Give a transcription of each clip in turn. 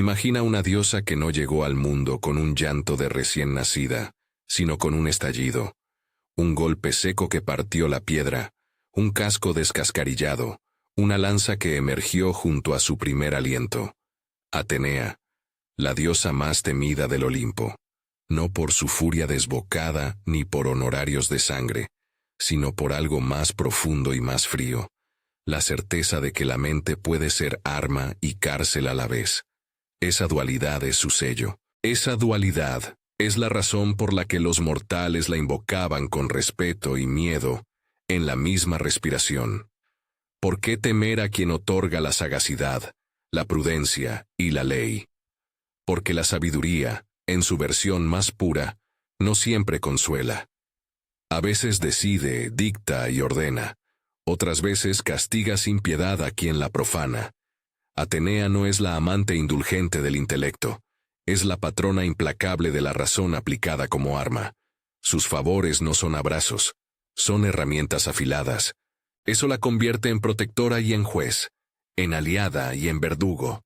Imagina una diosa que no llegó al mundo con un llanto de recién nacida, sino con un estallido, un golpe seco que partió la piedra, un casco descascarillado, una lanza que emergió junto a su primer aliento. Atenea, la diosa más temida del Olimpo, no por su furia desbocada ni por honorarios de sangre, sino por algo más profundo y más frío, la certeza de que la mente puede ser arma y cárcel a la vez. Esa dualidad es su sello. Esa dualidad es la razón por la que los mortales la invocaban con respeto y miedo en la misma respiración. ¿Por qué temer a quien otorga la sagacidad, la prudencia y la ley? Porque la sabiduría, en su versión más pura, no siempre consuela. A veces decide, dicta y ordena, otras veces castiga sin piedad a quien la profana. Atenea no es la amante indulgente del intelecto, es la patrona implacable de la razón aplicada como arma. Sus favores no son abrazos, son herramientas afiladas. Eso la convierte en protectora y en juez, en aliada y en verdugo.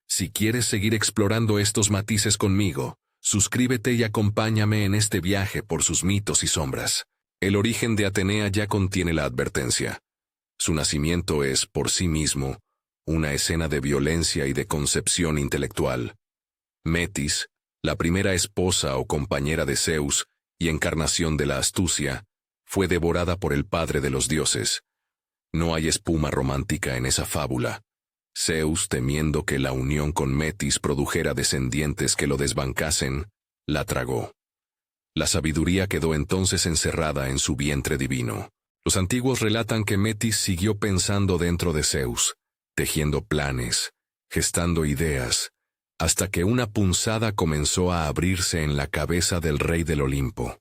Si quieres seguir explorando estos matices conmigo, suscríbete y acompáñame en este viaje por sus mitos y sombras. El origen de Atenea ya contiene la advertencia. Su nacimiento es, por sí mismo, una escena de violencia y de concepción intelectual. Metis, la primera esposa o compañera de Zeus y encarnación de la astucia, fue devorada por el padre de los dioses. No hay espuma romántica en esa fábula. Zeus, temiendo que la unión con Metis produjera descendientes que lo desbancasen, la tragó. La sabiduría quedó entonces encerrada en su vientre divino. Los antiguos relatan que Metis siguió pensando dentro de Zeus, tejiendo planes, gestando ideas, hasta que una punzada comenzó a abrirse en la cabeza del rey del Olimpo.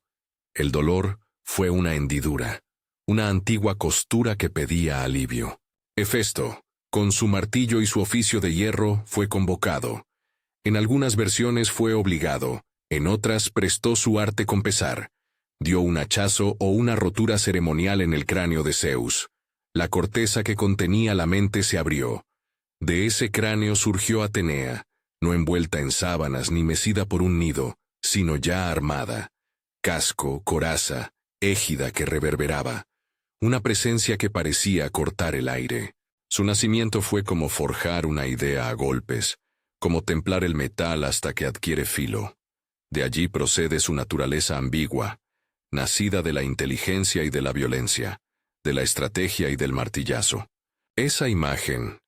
El dolor fue una hendidura, una antigua costura que pedía alivio. Hefesto, con su martillo y su oficio de hierro, fue convocado. En algunas versiones fue obligado, en otras prestó su arte con pesar. Dio un hachazo o una rotura ceremonial en el cráneo de Zeus. La corteza que contenía la mente se abrió. De ese cráneo surgió Atenea, no envuelta en sábanas ni mecida por un nido, sino ya armada. Casco, coraza, égida que reverberaba. Una presencia que parecía cortar el aire. Su nacimiento fue como forjar una idea a golpes, como templar el metal hasta que adquiere filo. De allí procede su naturaleza ambigua, nacida de la inteligencia y de la violencia, de la estrategia y del martillazo. Esa imagen,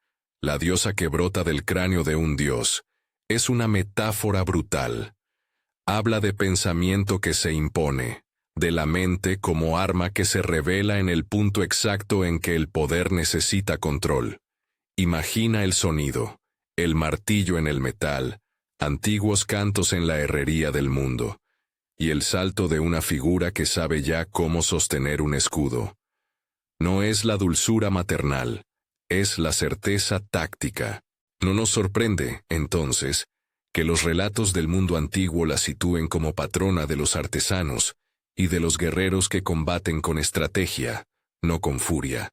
la diosa que brota del cráneo de un dios, es una metáfora brutal. Habla de pensamiento que se impone, de la mente como arma que se revela en el punto exacto en que el poder necesita control. Imagina el sonido, el martillo en el metal, antiguos cantos en la herrería del mundo, y el salto de una figura que sabe ya cómo sostener un escudo. No es la dulzura maternal, es la certeza táctica. No nos sorprende, entonces, que los relatos del mundo antiguo la sitúen como patrona de los artesanos y de los guerreros que combaten con estrategia, no con furia.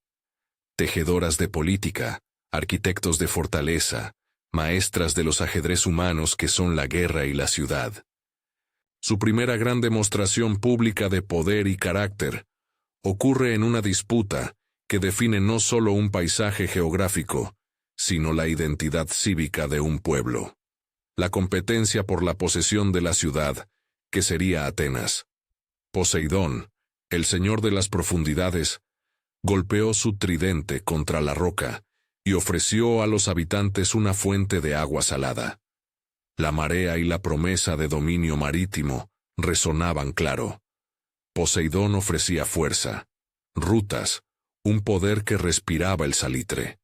Tejedoras de política, arquitectos de fortaleza, maestras de los ajedrez humanos que son la guerra y la ciudad. Su primera gran demostración pública de poder y carácter ocurre en una disputa que define no solo un paisaje geográfico, sino la identidad cívica de un pueblo. La competencia por la posesión de la ciudad, que sería Atenas. Poseidón, el señor de las profundidades, golpeó su tridente contra la roca y ofreció a los habitantes una fuente de agua salada. La marea y la promesa de dominio marítimo resonaban claro. Poseidón ofrecía fuerza, rutas, un poder que respiraba el salitre.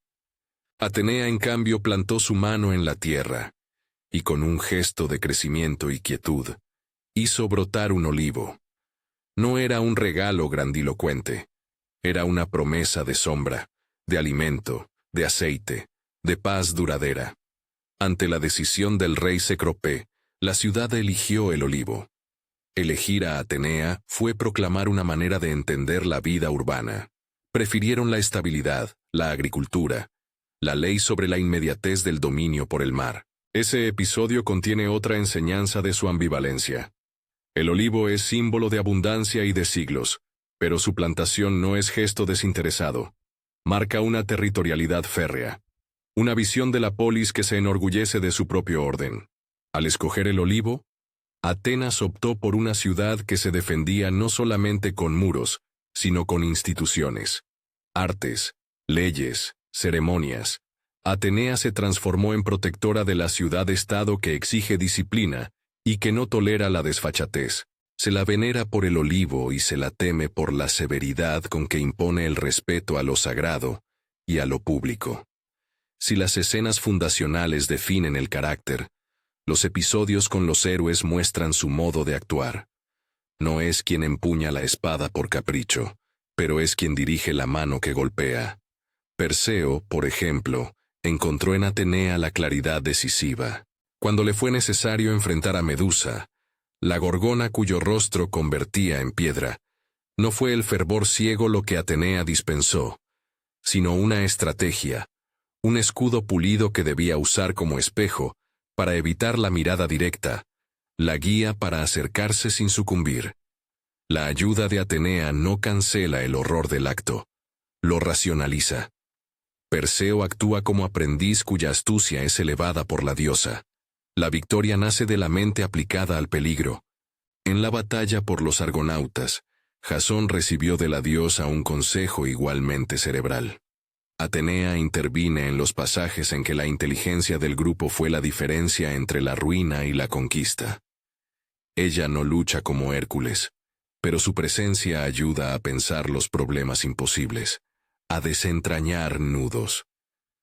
Atenea, en cambio, plantó su mano en la tierra, y con un gesto de crecimiento y quietud, hizo brotar un olivo. No era un regalo grandilocuente, era una promesa de sombra, de alimento, de aceite, de paz duradera. Ante la decisión del rey Cécrope, la ciudad eligió el olivo. Elegir a Atenea fue proclamar una manera de entender la vida urbana. Prefirieron la estabilidad, la agricultura, la ley sobre la inmediatez del dominio por el mar. Ese episodio contiene otra enseñanza de su ambivalencia. El olivo es símbolo de abundancia y de siglos, pero su plantación no es gesto desinteresado. Marca una territorialidad férrea. Una visión de la polis que se enorgullece de su propio orden. Al escoger el olivo, Atenas optó por una ciudad que se defendía no solamente con muros, sino con instituciones, artes, leyes, ceremonias. Atenea se transformó en protectora de la ciudad-estado que exige disciplina y que no tolera la desfachatez. Se la venera por el olivo y se la teme por la severidad con que impone el respeto a lo sagrado y a lo público. Si las escenas fundacionales definen el carácter, los episodios con los héroes muestran su modo de actuar. No es quien empuña la espada por capricho, pero es quien dirige la mano que golpea. Perseo, por ejemplo, encontró en Atenea la claridad decisiva. Cuando le fue necesario enfrentar a Medusa, la gorgona cuyo rostro convertía en piedra, no fue el fervor ciego lo que Atenea dispensó, sino una estrategia, un escudo pulido que debía usar como espejo para evitar la mirada directa, la guía para acercarse sin sucumbir. La ayuda de Atenea no cancela el horror del acto, lo racionaliza. Perseo actúa como aprendiz cuya astucia es elevada por la diosa. La victoria nace de la mente aplicada al peligro. En la batalla por los argonautas, Jasón recibió de la diosa un consejo igualmente cerebral. Atenea intervine en los pasajes en que la inteligencia del grupo fue la diferencia entre la ruina y la conquista. Ella no lucha como Hércules, pero su presencia ayuda a pensar los problemas imposibles, a desentrañar nudos.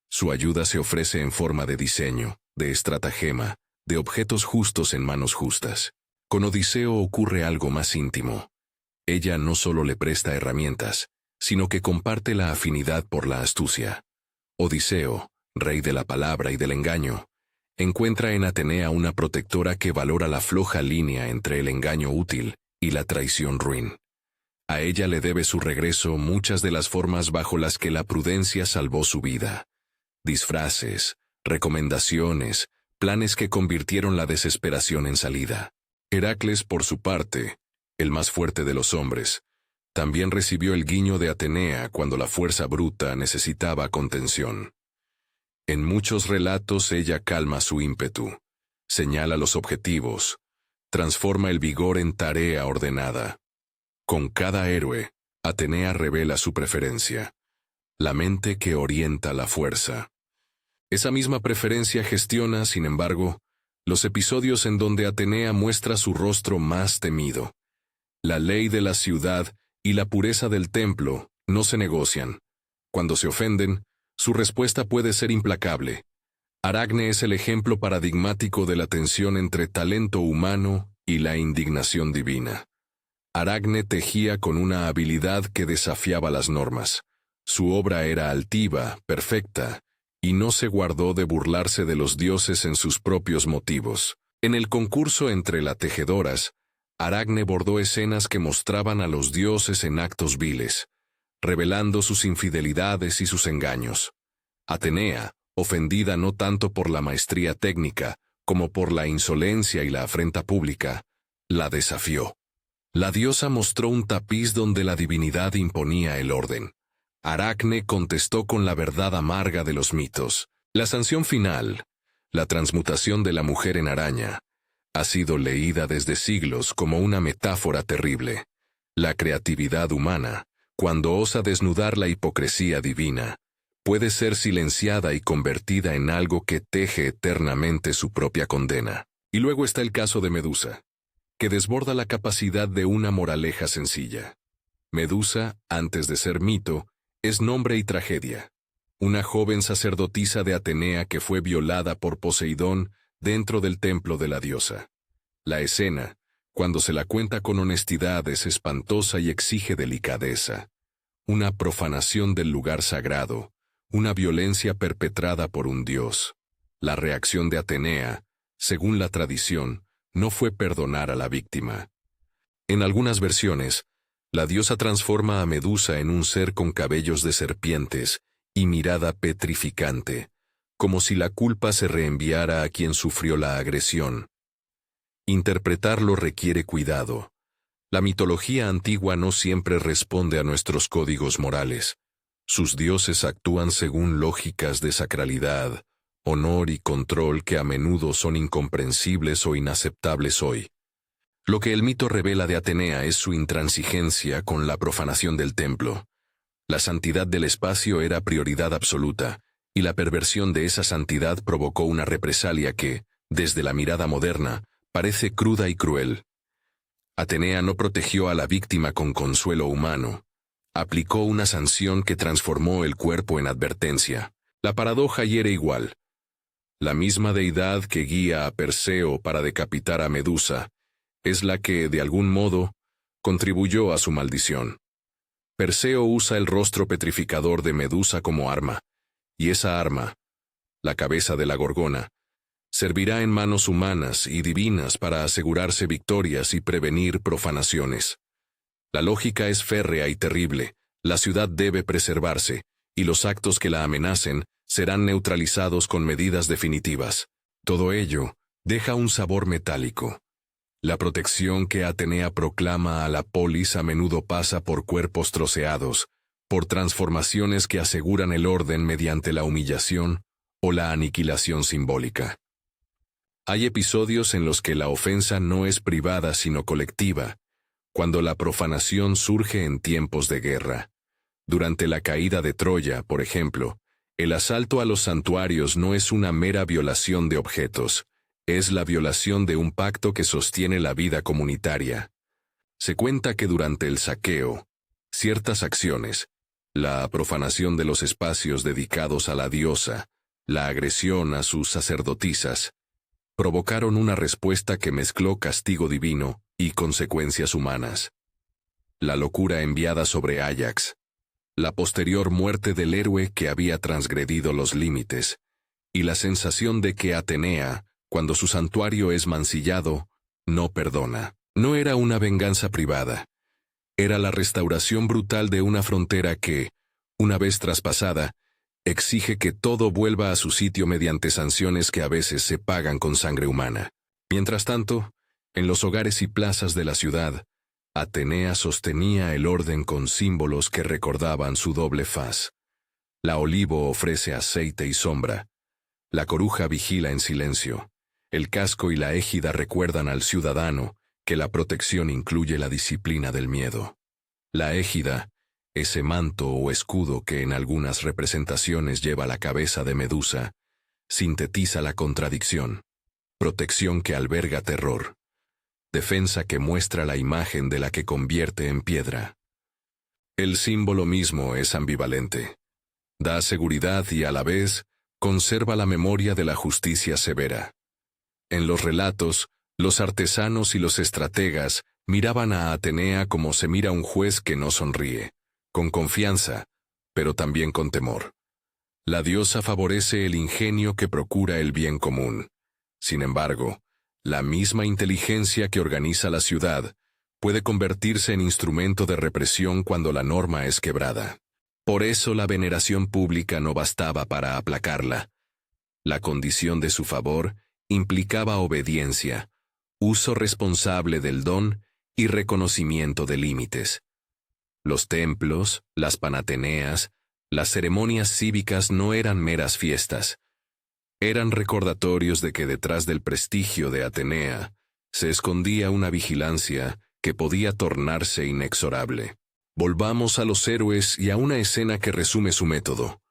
Su ayuda se ofrece en forma de diseño, de estratagema, de objetos justos en manos justas. Con Odiseo ocurre algo más íntimo. Ella no solo le presta herramientas, sino que comparte la afinidad por la astucia. Odiseo, rey de la palabra y del engaño, encuentra en Atenea una protectora que valora la floja línea entre el engaño útil y la traición ruin. A ella le debe su regreso muchas de las formas bajo las que la prudencia salvó su vida. Disfraces, recomendaciones, planes que convirtieron la desesperación en salida. Heracles, por su parte, el más fuerte de los hombres, también recibió el guiño de Atenea cuando la fuerza bruta necesitaba contención. En muchos relatos ella calma su ímpetu, señala los objetivos, transforma el vigor en tarea ordenada. Con cada héroe, Atenea revela su preferencia, la mente que orienta la fuerza. Esa misma preferencia gestiona, sin embargo, los episodios en donde Atenea muestra su rostro más temido. La ley de la ciudad y la pureza del templo no se negocian. Cuando se ofenden, su respuesta puede ser implacable. Aracne es el ejemplo paradigmático de la tensión entre talento humano y la indignación divina. Aracne tejía con una habilidad que desafiaba las normas. Su obra era altiva, perfecta, y no se guardó de burlarse de los dioses en sus propios motivos. En el concurso entre las tejedoras, Aracne bordó escenas que mostraban a los dioses en actos viles, revelando sus infidelidades y sus engaños. Atenea, ofendida no tanto por la maestría técnica, como por la insolencia y la afrenta pública, la desafió. La diosa mostró un tapiz donde la divinidad imponía el orden. Aracne contestó con la verdad amarga de los mitos. La sanción final, la transmutación de la mujer en araña, ha sido leída desde siglos como una metáfora terrible. La creatividad humana, cuando osa desnudar la hipocresía divina, puede ser silenciada y convertida en algo que teje eternamente su propia condena. Y luego está el caso de Medusa, que desborda la capacidad de una moraleja sencilla. Medusa, antes de ser mito, es nombre y tragedia. Una joven sacerdotisa de Atenea que fue violada por Poseidón dentro del templo de la diosa. La escena, cuando se la cuenta con honestidad, es espantosa y exige delicadeza. Una profanación del lugar sagrado, una violencia perpetrada por un dios. La reacción de Atenea, según la tradición, no fue perdonar a la víctima. En algunas versiones, la diosa transforma a Medusa en un ser con cabellos de serpientes y mirada petrificante, como si la culpa se reenviara a quien sufrió la agresión. Interpretarlo requiere cuidado. La mitología antigua no siempre responde a nuestros códigos morales. Sus dioses actúan según lógicas de sacralidad, honor y control que a menudo son incomprensibles o inaceptables hoy. Lo que el mito revela de Atenea es su intransigencia con la profanación del templo. La santidad del espacio era prioridad absoluta, y la perversión de esa santidad provocó una represalia que, desde la mirada moderna, parece cruda y cruel. Atenea no protegió a la víctima con consuelo humano. Aplicó una sanción que transformó el cuerpo en advertencia. La paradoja hiere igual. La misma deidad que guía a Perseo para decapitar a Medusa es la que, de algún modo, contribuyó a su maldición. Perseo usa el rostro petrificador de Medusa como arma, y esa arma, la cabeza de la gorgona, servirá en manos humanas y divinas para asegurarse victorias y prevenir profanaciones. La lógica es férrea y terrible, la ciudad debe preservarse, y los actos que la amenacen serán neutralizados con medidas definitivas. Todo ello deja un sabor metálico. La protección que Atenea proclama a la polis a menudo pasa por cuerpos troceados, por transformaciones que aseguran el orden mediante la humillación o la aniquilación simbólica. Hay episodios en los que la ofensa no es privada sino colectiva, cuando la profanación surge en tiempos de guerra. Durante la caída de Troya, por ejemplo, el asalto a los santuarios no es una mera violación de objetos, es la violación de un pacto que sostiene la vida comunitaria. Se cuenta que durante el saqueo, ciertas acciones, la profanación de los espacios dedicados a la diosa, la agresión a sus sacerdotisas, provocaron una respuesta que mezcló castigo divino y consecuencias humanas. La locura enviada sobre Áyax, la posterior muerte del héroe que había transgredido los límites, y la sensación de que Atenea, cuando su santuario es mancillado, no perdona. No era una venganza privada. Era la restauración brutal de una frontera que, una vez traspasada, exige que todo vuelva a su sitio mediante sanciones que a veces se pagan con sangre humana. Mientras tanto, en los hogares y plazas de la ciudad, Atenea sostenía el orden con símbolos que recordaban su doble faz. La olivo ofrece aceite y sombra. La coruja vigila en silencio. El casco y la égida recuerdan al ciudadano que la protección incluye la disciplina del miedo. La égida, ese manto o escudo que en algunas representaciones lleva la cabeza de Medusa, sintetiza la contradicción. Protección que alberga terror. Defensa que muestra la imagen de la que convierte en piedra. El símbolo mismo es ambivalente. Da seguridad y a la vez conserva la memoria de la justicia severa. En los relatos, los artesanos y los estrategas miraban a Atenea como se mira un juez que no sonríe, con confianza, pero también con temor. La diosa favorece el ingenio que procura el bien común. Sin embargo, la misma inteligencia que organiza la ciudad puede convertirse en instrumento de represión cuando la norma es quebrada. Por eso la veneración pública no bastaba para aplacarla. La condición de su favor implicaba obediencia, uso responsable del don y reconocimiento de límites. Los templos, las panateneas, las ceremonias cívicas no eran meras fiestas. Eran recordatorios de que detrás del prestigio de Atenea se escondía una vigilancia que podía tornarse inexorable. Volvamos a los héroes y a una escena que resume su método.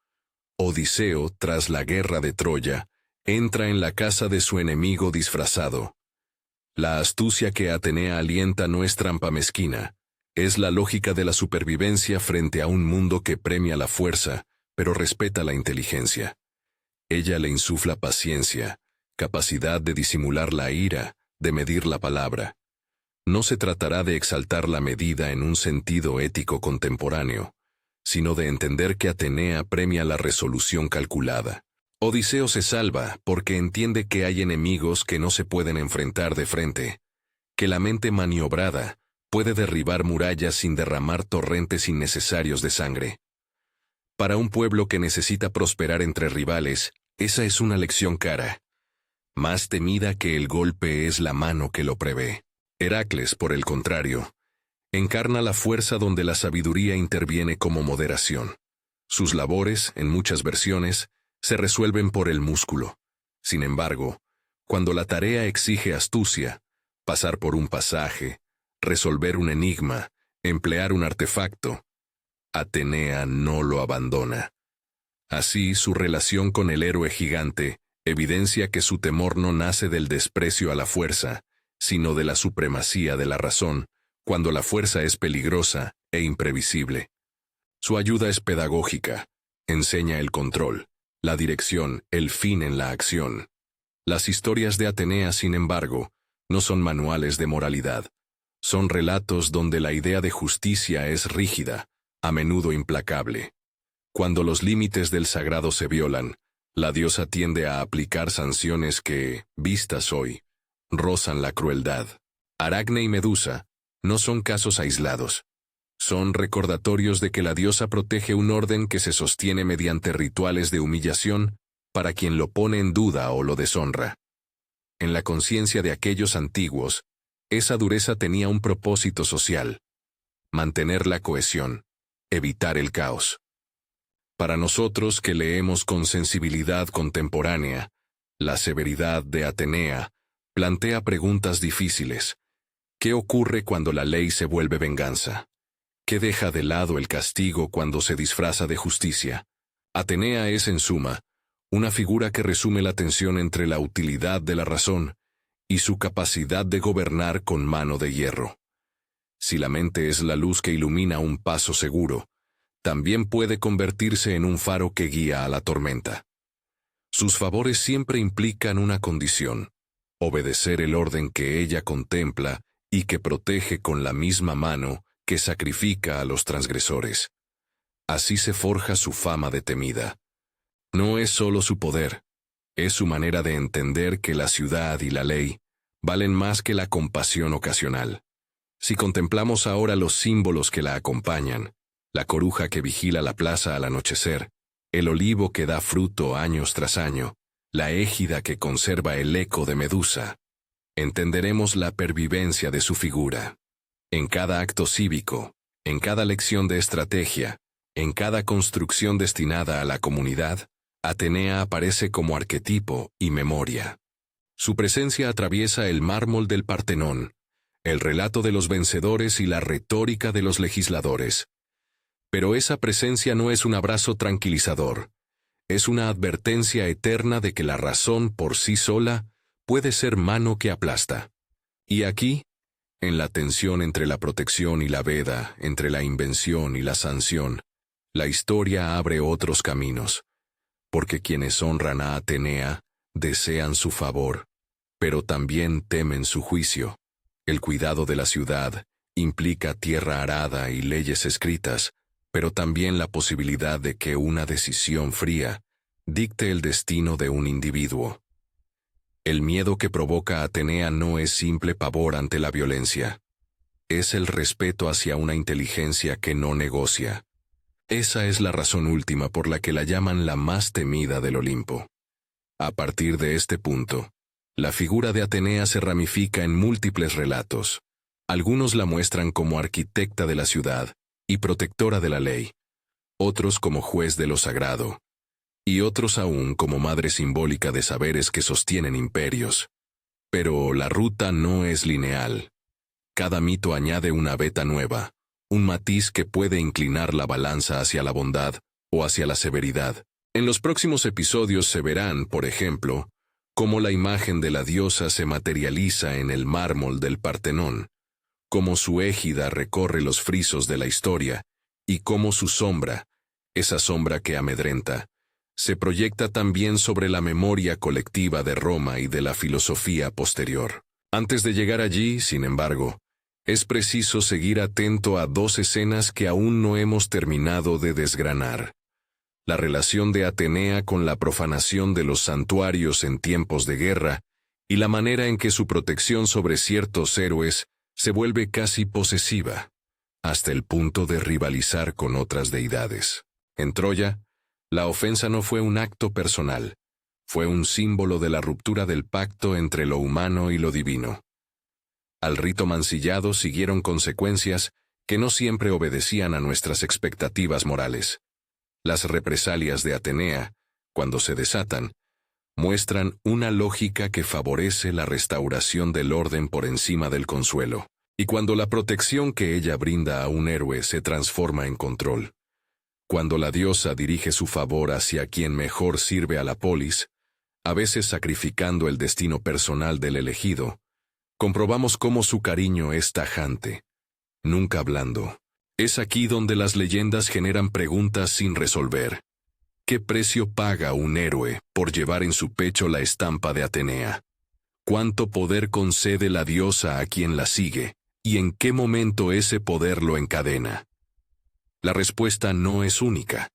Odiseo, tras la guerra de Troya, entra en la casa de su enemigo disfrazado. La astucia que Atenea alienta no es trampa mezquina, es la lógica de la supervivencia frente a un mundo que premia la fuerza, pero respeta la inteligencia. Ella le insufla paciencia, capacidad de disimular la ira, de medir la palabra. No se tratará de exaltar la medida en un sentido ético contemporáneo, sino de entender que Atenea premia la resolución calculada. Odiseo se salva porque entiende que hay enemigos que no se pueden enfrentar de frente, que la mente maniobrada puede derribar murallas sin derramar torrentes innecesarios de sangre. Para un pueblo que necesita prosperar entre rivales, Esa es una lección cara. Más temida que el golpe es la mano que lo prevé. Heracles, por el contrario, encarna la fuerza donde la sabiduría interviene como moderación. Sus labores, en muchas versiones, se resuelven por el músculo. Sin embargo, cuando la tarea exige astucia, pasar por un pasaje, resolver un enigma, emplear un artefacto, Atenea no lo abandona. Así, su relación con el héroe gigante evidencia que su temor no nace del desprecio a la fuerza, sino de la supremacía de la razón, cuando la fuerza es peligrosa e imprevisible. Su ayuda es pedagógica, enseña el control, la dirección, el fin en la acción. Las historias de Atenea, sin embargo, no son manuales de moralidad. Son relatos donde la idea de justicia es rígida, a menudo implacable. Cuando los límites del sagrado se violan, la diosa tiende a aplicar sanciones que, vistas hoy, rozan la crueldad. Aracne y Medusa no son casos aislados. Son recordatorios de que la diosa protege un orden que se sostiene mediante rituales de humillación para quien lo pone en duda o lo deshonra. En la conciencia de aquellos antiguos, esa dureza tenía un propósito social: mantener la cohesión, evitar el caos. Para nosotros que leemos con sensibilidad contemporánea, la severidad de Atenea plantea preguntas difíciles. ¿Qué ocurre cuando la ley se vuelve venganza? ¿Qué deja de lado el castigo cuando se disfraza de justicia? Atenea es, en suma, una figura que resume la tensión entre la utilidad de la razón y su capacidad de gobernar con mano de hierro. Si la mente es la luz que ilumina un paso seguro, también puede convertirse en un faro que guía a la tormenta. Sus favores siempre implican una condición: obedecer el orden que ella contempla y que protege con la misma mano que sacrifica a los transgresores. Así se forja su fama de temida. No es solo su poder, es su manera de entender que la ciudad y la ley valen más que la compasión ocasional. Si contemplamos ahora los símbolos que la acompañan, la coruja que vigila la plaza al anochecer, el olivo que da fruto años tras año, la égida que conserva el eco de Medusa, entenderemos la pervivencia de su figura. En cada acto cívico, en cada lección de estrategia, en cada construcción destinada a la comunidad, Atenea aparece como arquetipo y memoria. Su presencia atraviesa el mármol del Partenón, el relato de los vencedores y la retórica de los legisladores. Pero esa presencia no es un abrazo tranquilizador, es una advertencia eterna de que la razón por sí sola puede ser mano que aplasta. Y aquí, en la tensión entre la protección y la veda, entre la invención y la sanción, la historia abre otros caminos, porque quienes honran a Atenea desean su favor, pero también temen su juicio. El cuidado de la ciudad implica tierra arada y leyes escritas, pero también la posibilidad de que una decisión fría dicte el destino de un individuo. El miedo que provoca Atenea no es simple pavor ante la violencia. Es el respeto hacia una inteligencia que no negocia. Esa es la razón última por la que la llaman la más temida del Olimpo. A partir de este punto, la figura de Atenea se ramifica en múltiples relatos. Algunos la muestran como arquitecta de la ciudad y protectora de la ley, otros como juez de lo sagrado, y otros aún como madre simbólica de saberes que sostienen imperios. Pero la ruta no es lineal. Cada mito añade una veta nueva, un matiz que puede inclinar la balanza hacia la bondad o hacia la severidad. En los próximos episodios se verán, por ejemplo, cómo la imagen de la diosa se materializa en el mármol del Partenón, cómo su égida recorre los frisos de la historia y cómo su sombra, esa sombra que amedrenta, se proyecta también sobre la memoria colectiva de Roma y de la filosofía posterior. Antes de llegar allí, sin embargo, es preciso seguir atento a dos escenas que aún no hemos terminado de desgranar: la relación de Atenea con la profanación de los santuarios en tiempos de guerra y la manera en que su protección sobre ciertos héroes se vuelve casi posesiva, hasta el punto de rivalizar con otras deidades. En Troya, la ofensa no fue un acto personal, Fue un símbolo de la ruptura del pacto entre lo humano y lo divino. Al rito mancillado siguieron consecuencias que no siempre obedecían a nuestras expectativas morales. Las represalias de Atenea, cuando se desatan, muestran una lógica que favorece la restauración del orden por encima del consuelo, y cuando la protección que ella brinda a un héroe se transforma en control. Cuando la diosa dirige su favor hacia quien mejor sirve a la polis, a veces sacrificando el destino personal del elegido, comprobamos cómo su cariño es tajante, nunca blando. Es aquí donde las leyendas generan preguntas sin resolver. ¿Qué precio paga un héroe por llevar en su pecho la estampa de Atenea? ¿Cuánto poder concede la diosa a quien la sigue? ¿Y en qué momento ese poder lo encadena? La respuesta no es única.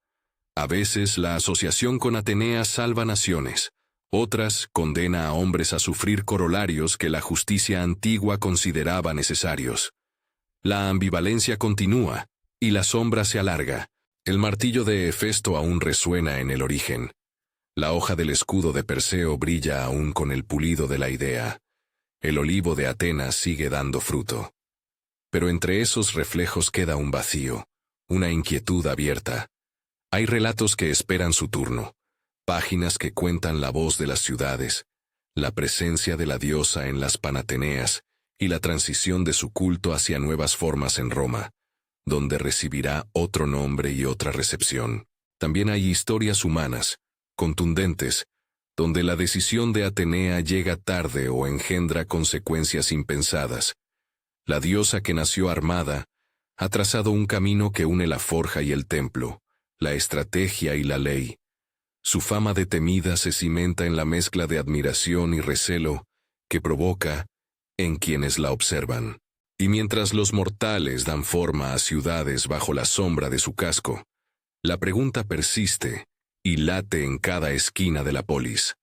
A veces la asociación con Atenea salva naciones, otras condena a hombres a sufrir corolarios que la justicia antigua consideraba necesarios. La ambivalencia continúa, y la sombra se alarga. El martillo de Hefesto aún resuena en el origen. La hoja del escudo de Perseo brilla aún con el pulido de la idea. El olivo de Atenas sigue dando fruto. Pero entre esos reflejos queda un vacío, una inquietud abierta. Hay relatos que esperan su turno, páginas que cuentan la voz de las ciudades, la presencia de la diosa en las Panateneas y la transición de su culto hacia nuevas formas en Roma, donde recibirá otro nombre y otra recepción. También hay historias humanas, contundentes, donde la decisión de Atenea llega tarde o engendra consecuencias impensadas. La diosa que nació armada ha trazado un camino que une la forja y el templo, la estrategia y la ley. Su fama de temida se cimenta en la mezcla de admiración y recelo que provoca en quienes la observan. Y mientras los mortales dan forma a ciudades bajo la sombra de su casco, la pregunta persiste y late en cada esquina de la polis.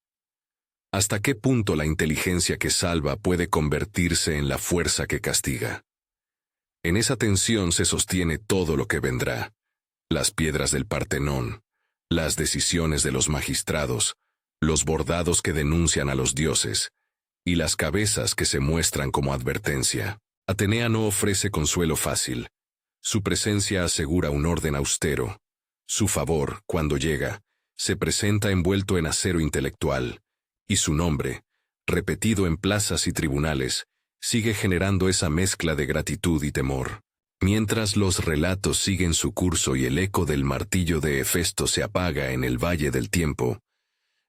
¿Hasta qué punto la inteligencia que salva puede convertirse en la fuerza que castiga? En esa tensión se sostiene todo lo que vendrá. Las piedras del Partenón, las decisiones de los magistrados, los bordados que denuncian a los dioses, y las cabezas que se muestran como advertencia. Atenea no ofrece consuelo fácil. Su presencia asegura un orden austero. Su favor, cuando llega, se presenta envuelto en acero intelectual, y su nombre, repetido en plazas y tribunales, sigue generando esa mezcla de gratitud y temor. Mientras los relatos siguen su curso y el eco del martillo de Hefesto se apaga en el valle del tiempo,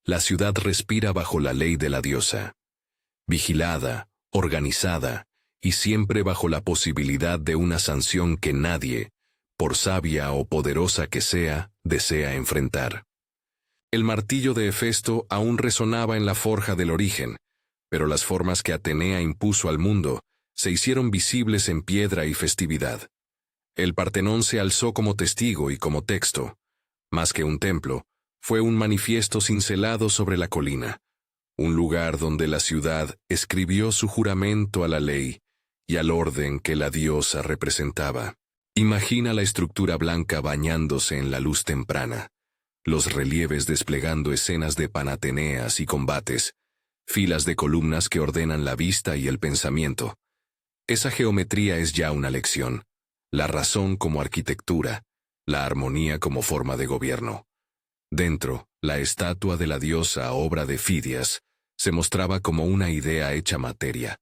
la ciudad respira bajo la ley de la diosa. Vigilada, organizada, y siempre bajo la posibilidad de una sanción que nadie, por sabia o poderosa que sea, desea enfrentar. El martillo de Hefesto aún resonaba en la forja del origen, pero las formas que Atenea impuso al mundo se hicieron visibles en piedra y festividad. El Partenón se alzó como testigo y como texto. Más que un templo, fue un manifiesto cincelado sobre la colina, un lugar donde la ciudad escribió su juramento a la ley y al orden que la diosa representaba. Imagina la estructura blanca bañándose en la luz temprana, los relieves desplegando escenas de panateneas y combates, filas de columnas que ordenan la vista y el pensamiento. Esa geometría es ya una lección, la razón como arquitectura, la armonía como forma de gobierno. Dentro, la estatua de la diosa obra de Fidias se mostraba como una idea hecha materia,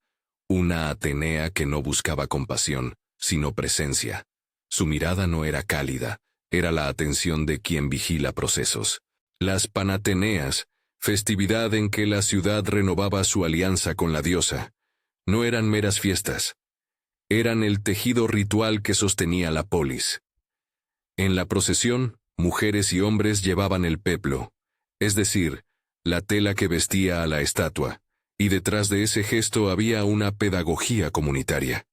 una Atenea que no buscaba compasión, sino presencia. Su mirada no era cálida, era la atención de quien vigila procesos. Las Panateneas, festividad en que la ciudad renovaba su alianza con la diosa, no eran meras fiestas. Eran el tejido ritual que sostenía la polis. En la procesión, mujeres y hombres llevaban el peplo, es decir, la tela que vestía a la estatua, y detrás de ese gesto había una pedagogía comunitaria.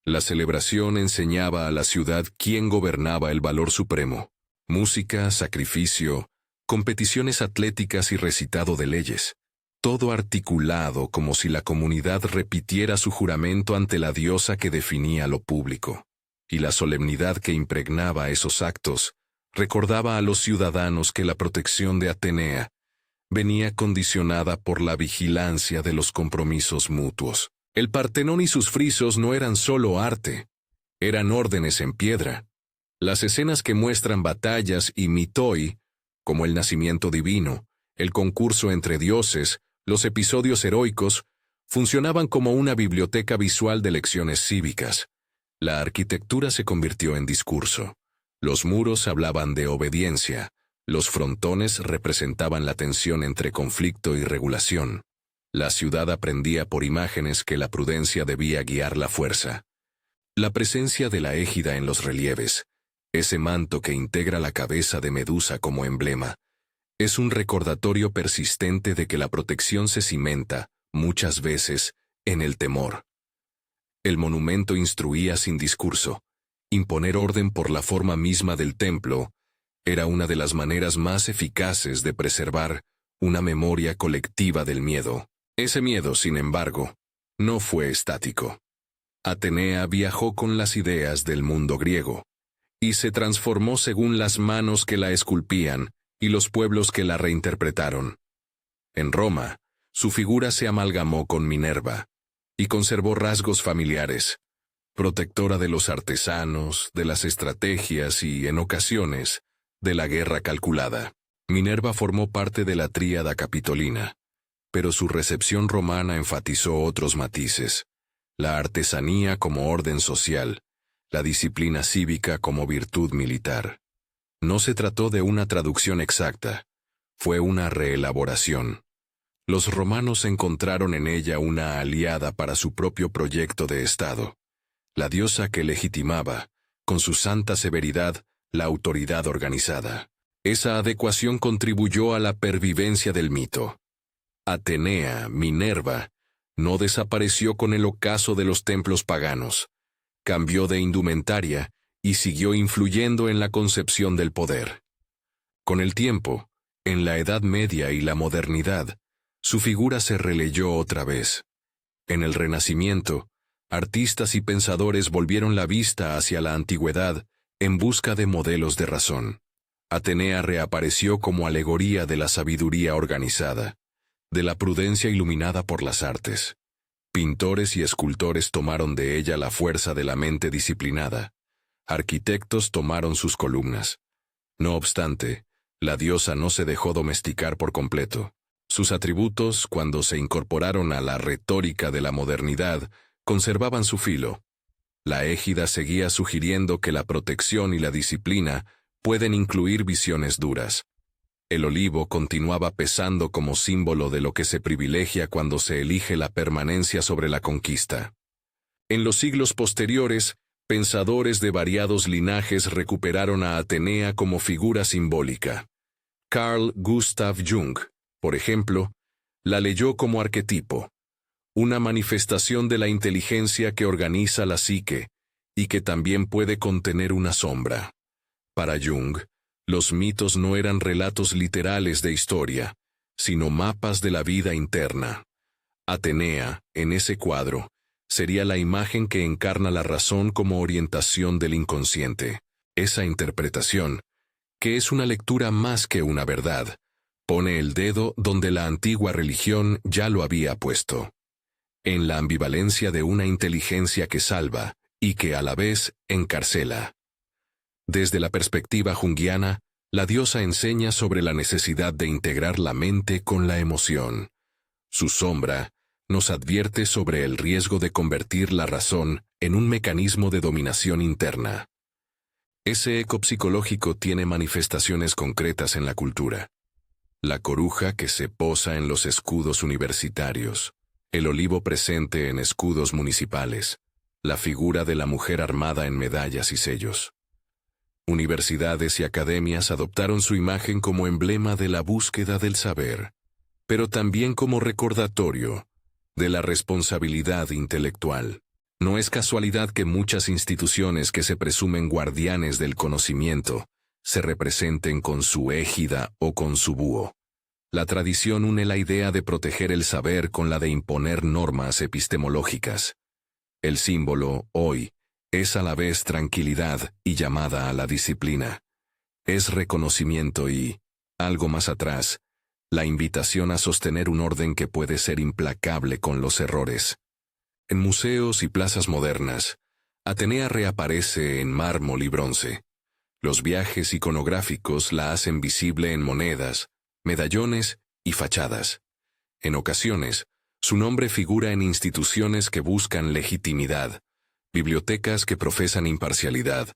La celebración enseñaba a la ciudad quién gobernaba el valor supremo: música, sacrificio, competiciones atléticas y recitado de leyes. Todo articulado como si la comunidad repitiera su juramento ante la diosa que definía lo público. Y la solemnidad que impregnaba esos actos recordaba a los ciudadanos que la protección de Atenea venía condicionada por la vigilancia de los compromisos mutuos. El Partenón y sus frisos no eran solo arte, eran órdenes en piedra. Las escenas que muestran batallas y mitoi, como el nacimiento divino, el concurso entre dioses, los episodios heroicos, funcionaban como una biblioteca visual de lecciones cívicas. La arquitectura se convirtió en discurso. Los muros hablaban de obediencia, los frontones representaban la tensión entre conflicto y regulación. La ciudad aprendía por imágenes que la prudencia debía guiar la fuerza. La presencia de la égida en los relieves, ese manto que integra la cabeza de Medusa como emblema, es un recordatorio persistente de que la protección se cimenta, muchas veces, en el temor. El monumento instruía sin discurso. Imponer orden por la forma misma del templo era una de las maneras más eficaces de preservar una memoria colectiva del miedo. Ese miedo, sin embargo, no fue estático. Atenea viajó con las ideas del mundo griego, y se transformó según las manos que la esculpían y los pueblos que la reinterpretaron. En Roma, su figura se amalgamó con Minerva, y conservó rasgos familiares, protectora de los artesanos, de las estrategias y, en ocasiones, de la guerra calculada. Minerva formó parte de la tríada capitolina, pero su recepción romana enfatizó otros matices: la artesanía como orden social, la disciplina cívica como virtud militar. No se trató de una traducción exacta, fue una reelaboración. Los romanos encontraron en ella una aliada para su propio proyecto de Estado, la diosa que legitimaba, con su santa severidad, la autoridad organizada. Esa adecuación contribuyó a la pervivencia del mito. Atenea, Minerva, no desapareció con el ocaso de los templos paganos, cambió de indumentaria y siguió influyendo en la concepción del poder. Con el tiempo, en la Edad Media y la modernidad, su figura se releyó otra vez. En el Renacimiento, artistas y pensadores volvieron la vista hacia la antigüedad en busca de modelos de razón. Atenea reapareció como alegoría de la sabiduría organizada, de la prudencia iluminada por las artes. Pintores y escultores tomaron de ella la fuerza de la mente disciplinada. Arquitectos tomaron sus columnas. No obstante, la diosa no se dejó domesticar por completo. Sus atributos, cuando se incorporaron a la retórica de la modernidad, conservaban su filo. La égida seguía sugiriendo que la protección y la disciplina pueden incluir visiones duras. El olivo continuaba pesando como símbolo de lo que se privilegia cuando se elige la permanencia sobre la conquista. En los siglos posteriores, pensadores de variados linajes recuperaron a Atenea como figura simbólica. Carl Gustav Jung, por ejemplo, la leyó como arquetipo, una manifestación de la inteligencia que organiza la psique y que también puede contener una sombra. Para Jung, los mitos no eran relatos literales de historia, sino mapas de la vida interna. Atenea, en ese cuadro, sería la imagen que encarna la razón como orientación del inconsciente. Esa interpretación, que es una lectura más que una verdad, pone el dedo donde la antigua religión ya lo había puesto. En la ambivalencia de una inteligencia que salva y que a la vez encarcela. Desde la perspectiva junguiana, la diosa enseña sobre la necesidad de integrar la mente con la emoción. Su sombra nos advierte sobre el riesgo de convertir la razón en un mecanismo de dominación interna. Ese eco psicológico tiene manifestaciones concretas en la cultura. La coruja que se posa en los escudos universitarios, el olivo presente en escudos municipales, la figura de la mujer armada en medallas y sellos. Universidades y academias adoptaron su imagen como emblema de la búsqueda del saber, pero también como recordatorio de la responsabilidad intelectual. No es casualidad que muchas instituciones que se presumen guardianes del conocimiento se representen con su égida o con su búho. La tradición une la idea de proteger el saber con la de imponer normas epistemológicas. El símbolo, hoy, es a la vez tranquilidad y llamada a la disciplina. Es reconocimiento y, algo más atrás, la invitación a sostener un orden que puede ser implacable con los errores. En museos y plazas modernas, Atenea reaparece en mármol y bronce. Los viajes iconográficos la hacen visible en monedas, medallones y fachadas. En ocasiones, su nombre figura en instituciones que buscan legitimidad, bibliotecas que profesan imparcialidad,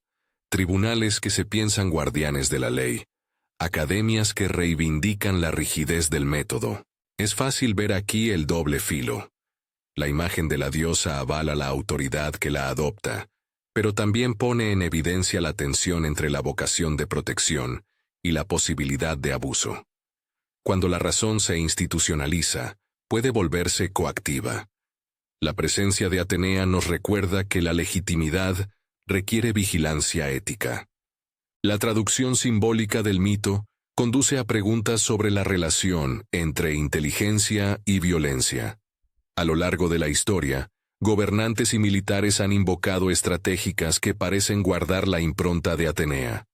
tribunales que se piensan guardianes de la ley, academias que reivindican la rigidez del método. Es fácil ver aquí el doble filo. La imagen de la diosa avala la autoridad que la adopta, pero también pone en evidencia la tensión entre la vocación de protección y la posibilidad de abuso. Cuando la razón se institucionaliza, puede volverse coactiva. La presencia de Atenea nos recuerda que la legitimidad requiere vigilancia ética. La traducción simbólica del mito conduce a preguntas sobre la relación entre inteligencia y violencia. A lo largo de la historia, gobernantes y militares han invocado estratégicas que parecen guardar la impronta de Atenea.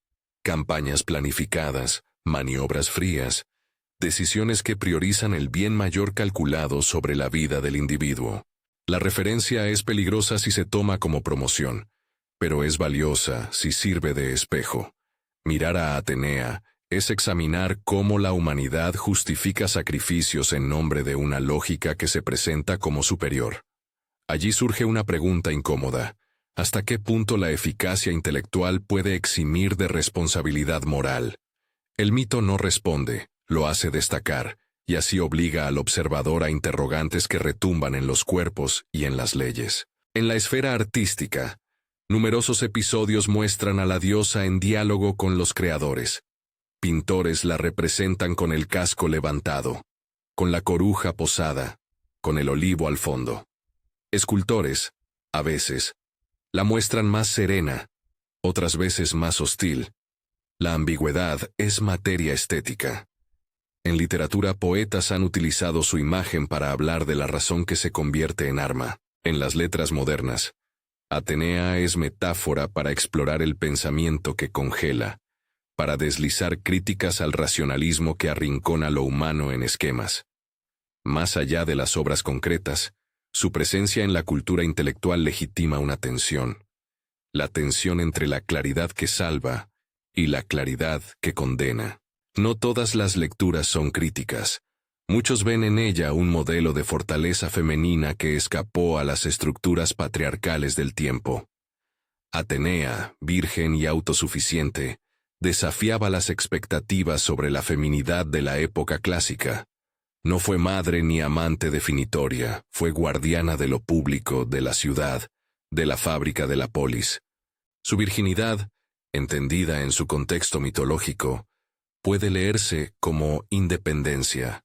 Campañas planificadas, maniobras frías, decisiones que priorizan el bien mayor calculado sobre la vida del individuo. La referencia es peligrosa si se toma como promoción, pero es valiosa si sirve de espejo. Mirar a Atenea es examinar cómo la humanidad justifica sacrificios en nombre de una lógica que se presenta como superior. Allí surge una pregunta incómoda. ¿Hasta qué punto la eficacia intelectual puede eximir de responsabilidad moral? El mito no responde, lo hace destacar, y así obliga al observador a interrogantes que retumban en los cuerpos y en las leyes. En la esfera artística, numerosos episodios muestran a la diosa en diálogo con los creadores. Pintores la representan con el casco levantado, con la coruja posada, con el olivo al fondo. Escultores, a veces, la muestran más serena, otras veces más hostil. La ambigüedad es materia estética. En literatura, poetas han utilizado su imagen para hablar de la razón que se convierte en arma. En las letras modernas, Atenea es metáfora para explorar el pensamiento que congela, para deslizar críticas al racionalismo que arrincona lo humano en esquemas. Más allá de las obras concretas, su presencia en la cultura intelectual legitima una tensión. La tensión entre la claridad que salva y la claridad que condena. No todas las lecturas son críticas. Muchos ven en ella un modelo de fortaleza femenina que escapó a las estructuras patriarcales del tiempo. Atenea, virgen y autosuficiente, desafiaba las expectativas sobre la feminidad de la época clásica. No fue madre ni amante definitoria, fue guardiana de lo público, de la ciudad, de la fábrica de la polis. Su virginidad, entendida en su contexto mitológico, puede leerse como independencia.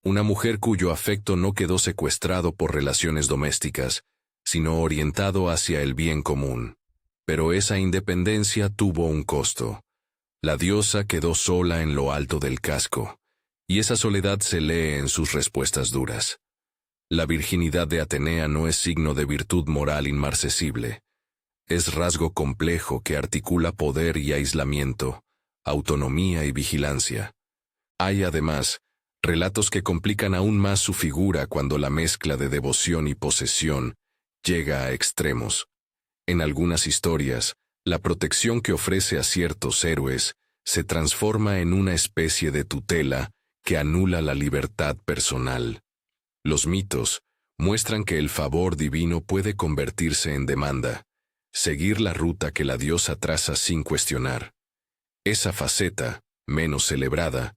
Una mujer cuyo afecto no quedó secuestrado por relaciones domésticas, sino orientado hacia el bien común. Pero esa independencia tuvo un costo. La diosa quedó sola en lo alto del casco, y esa soledad se lee en sus respuestas duras. La virginidad de Atenea no es signo de virtud moral inmarcesible. Es rasgo complejo que articula poder y aislamiento, autonomía y vigilancia. Hay, además, relatos que complican aún más su figura cuando la mezcla de devoción y posesión llega a extremos. En algunas historias, la protección que ofrece a ciertos héroes se transforma en una especie de tutela que anula la libertad personal. Los mitos muestran que el favor divino puede convertirse en demanda, seguir la ruta que la diosa traza sin cuestionar. Esa faceta, menos celebrada,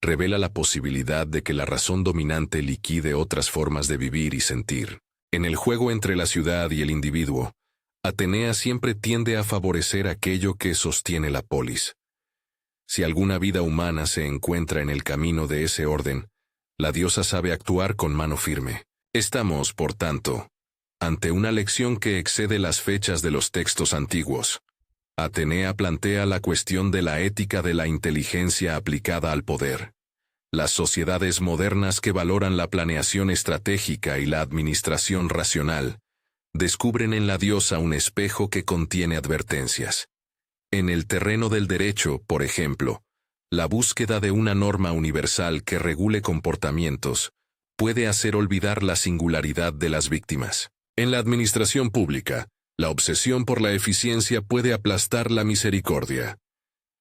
revela la posibilidad de que la razón dominante liquide otras formas de vivir y sentir. En el juego entre la ciudad y el individuo, Atenea siempre tiende a favorecer aquello que sostiene la polis. Si alguna vida humana se encuentra en el camino de ese orden, la diosa sabe actuar con mano firme. Estamos, por tanto, ante una lección que excede las fechas de los textos antiguos. Atenea plantea la cuestión de la ética de la inteligencia aplicada al poder. Las sociedades modernas que valoran la planeación estratégica y la administración racional descubren en la diosa un espejo que contiene advertencias. En el terreno del derecho, por ejemplo, La búsqueda de una norma universal que regule comportamientos puede hacer olvidar la singularidad de las víctimas. En la administración pública, la obsesión por la eficiencia puede aplastar la misericordia.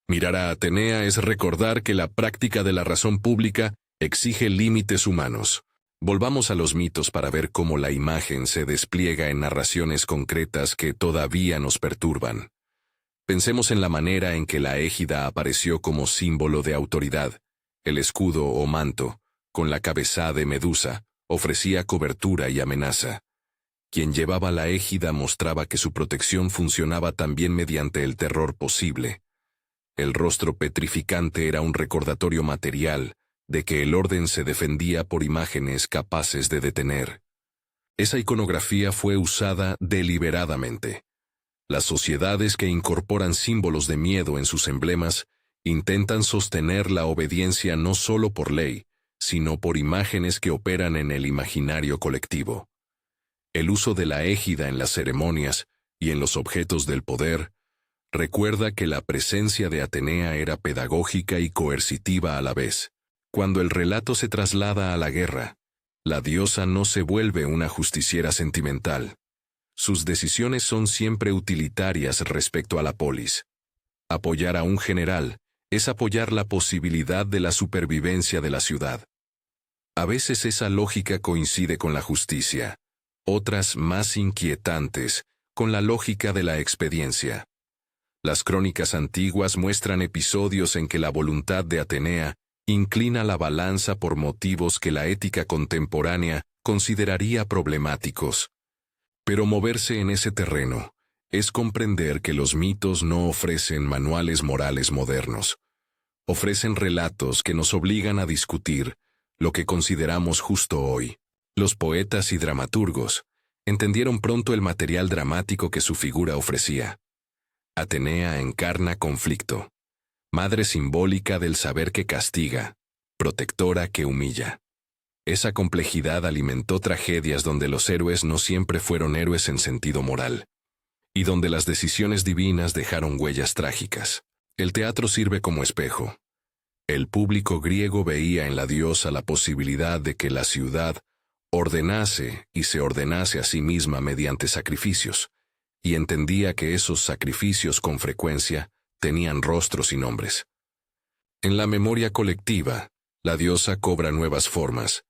Mirar a Atenea es recordar que la práctica de la razón pública exige límites humanos. Volvamos a los mitos para ver cómo la imagen se despliega en narraciones concretas que todavía nos perturban. Pensemos en la manera en que la égida apareció como símbolo de autoridad. El escudo o manto, con la cabeza de Medusa, ofrecía cobertura y amenaza. Quien llevaba la égida mostraba que su protección funcionaba también mediante el terror posible. El rostro petrificante era un recordatorio material de que el orden se defendía por imágenes capaces de detener. Esa iconografía fue usada deliberadamente. Las sociedades que incorporan símbolos de miedo en sus emblemas intentan sostener la obediencia no solo por ley, sino por imágenes que operan en el imaginario colectivo. El uso de la égida en las ceremonias y en los objetos del poder recuerda que la presencia de Atenea era pedagógica y coercitiva a la vez. Cuando el relato se traslada a la guerra, la diosa no se vuelve una justiciera sentimental. Sus decisiones son siempre utilitarias respecto a la polis. Apoyar a un general es apoyar la posibilidad de la supervivencia de la ciudad. A veces esa lógica coincide con la justicia, otras más inquietantes, con la lógica de la expediencia. Las crónicas antiguas muestran episodios en que la voluntad de Atenea inclina la balanza por motivos que la ética contemporánea consideraría problemáticos. Pero moverse en ese terreno es comprender que los mitos no ofrecen manuales morales modernos. Ofrecen relatos que nos obligan a discutir lo que consideramos justo hoy. Los poetas y dramaturgos entendieron pronto el material dramático que su figura ofrecía. Atenea encarna conflicto, madre simbólica del saber que castiga, protectora que humilla. Esa complejidad alimentó tragedias donde los héroes no siempre fueron héroes en sentido moral, y donde las decisiones divinas dejaron huellas trágicas. El teatro sirve como espejo. El público griego veía en la diosa la posibilidad de que la ciudad ordenase y se ordenase a sí misma mediante sacrificios, y entendía que esos sacrificios con frecuencia tenían rostros y nombres. En la memoria colectiva, la diosa cobra nuevas formas.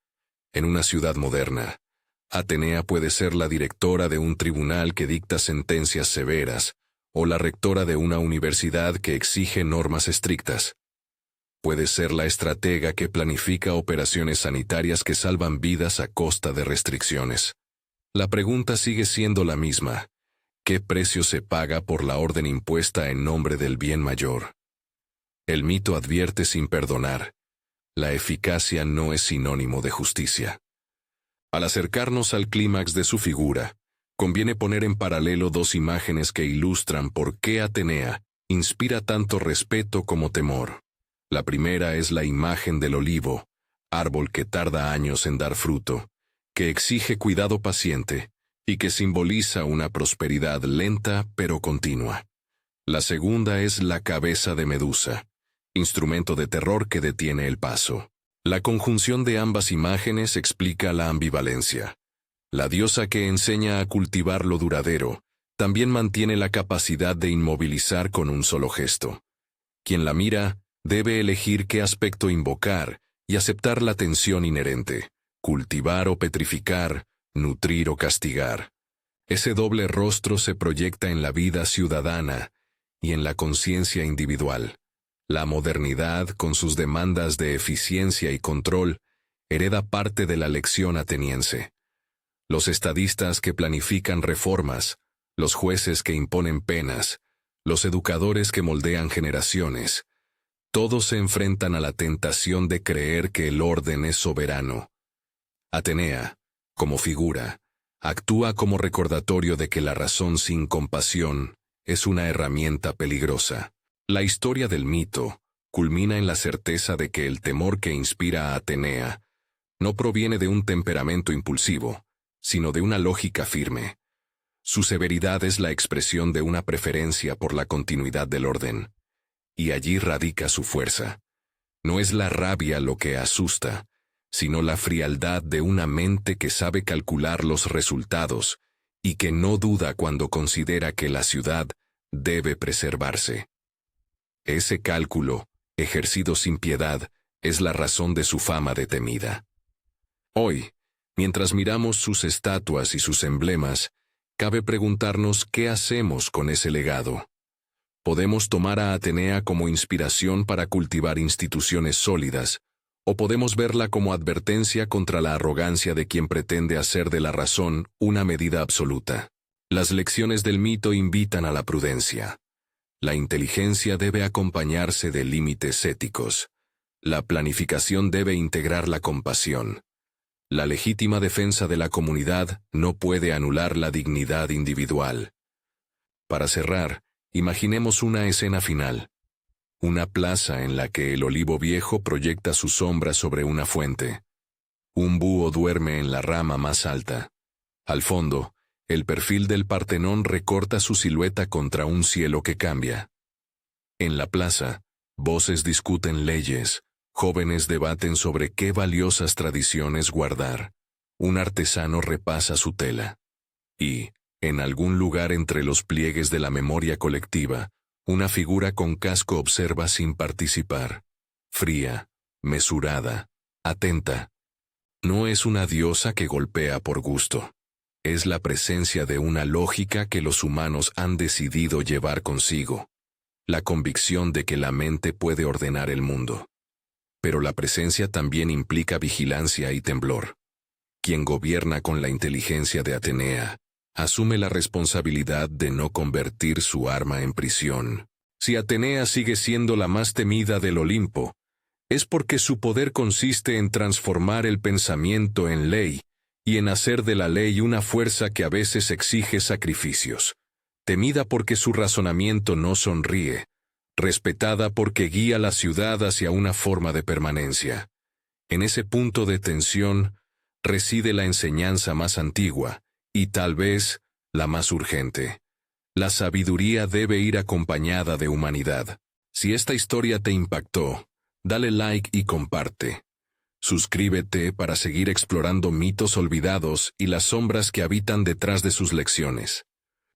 En una ciudad moderna, Atenea puede ser la directora de un tribunal que dicta sentencias severas, o la rectora de una universidad que exige normas estrictas. Puede ser la estratega que planifica operaciones sanitarias que salvan vidas a costa de restricciones. La pregunta sigue siendo la misma: ¿qué precio se paga por la orden impuesta en nombre del bien mayor? El mito advierte sin perdonar: la eficacia no es sinónimo de justicia. Al acercarnos al clímax de su figura, conviene poner en paralelo dos imágenes que ilustran por qué Atenea inspira tanto respeto como temor. La primera es la imagen del olivo, árbol que tarda años en dar fruto, que exige cuidado paciente y que simboliza una prosperidad lenta pero continua. La segunda es la cabeza de Medusa, instrumento de terror que detiene el paso. La conjunción de ambas imágenes explica la ambivalencia. La diosa que enseña a cultivar lo duradero también mantiene la capacidad de inmovilizar con un solo gesto. Quien la mira debe elegir qué aspecto invocar y aceptar la tensión inherente: cultivar o petrificar, nutrir o castigar. Ese doble rostro se proyecta en la vida ciudadana y en la conciencia individual. La modernidad, con sus demandas de eficiencia y control, hereda parte de la lección ateniense. Los estadistas que planifican reformas, los jueces que imponen penas, los educadores que moldean generaciones, todos se enfrentan a la tentación de creer que el orden es soberano. Atenea, como figura, actúa como recordatorio de que la razón sin compasión es una herramienta peligrosa. La historia del mito culmina en la certeza de que el temor que inspira a Atenea no proviene de un temperamento impulsivo, sino de una lógica firme. Su severidad es la expresión de una preferencia por la continuidad del orden, y allí radica su fuerza. No es la rabia lo que asusta, sino la frialdad de una mente que sabe calcular los resultados y que no duda cuando considera que la ciudad debe preservarse. Ese cálculo, ejercido sin piedad, es la razón de su fama de temida. Hoy, mientras miramos sus estatuas y sus emblemas, cabe preguntarnos qué hacemos con ese legado. Podemos tomar a Atenea como inspiración para cultivar instituciones sólidas, o podemos verla como advertencia contra la arrogancia de quien pretende hacer de la razón una medida absoluta. Las lecciones del mito invitan a la prudencia. La inteligencia debe acompañarse de límites éticos. La planificación debe integrar la compasión. La legítima defensa de la comunidad no puede anular la dignidad individual. Para cerrar, imaginemos una escena final. Una plaza en la que el olivo viejo proyecta su sombra sobre una fuente. Un búho duerme en la rama más alta. Al fondo, el perfil del Partenón recorta su silueta contra un cielo que cambia. En la plaza, voces discuten leyes, jóvenes debaten sobre qué valiosas tradiciones guardar. Un artesano repasa su tela. Y, en algún lugar entre los pliegues de la memoria colectiva, una figura con casco observa sin participar. Fría, mesurada, atenta. No es una diosa que golpea por gusto. Es la presencia de una lógica que los humanos han decidido llevar consigo. La convicción de que la mente puede ordenar el mundo. Pero la presencia también implica vigilancia y temblor. Quien gobierna con la inteligencia de Atenea, asume la responsabilidad de no convertir su arma en prisión. Si Atenea sigue siendo la más temida del Olimpo, es porque su poder consiste en transformar el pensamiento en ley y en hacer de la ley una fuerza que a veces exige sacrificios. Temida porque su razonamiento no sonríe, respetada porque guía la ciudad hacia una forma de permanencia. En ese punto de tensión reside la enseñanza más antigua, y tal vez la más urgente. La sabiduría debe ir acompañada de humanidad. Si esta historia te impactó, dale like y comparte. Suscríbete para seguir explorando mitos olvidados y las sombras que habitan detrás de sus lecciones.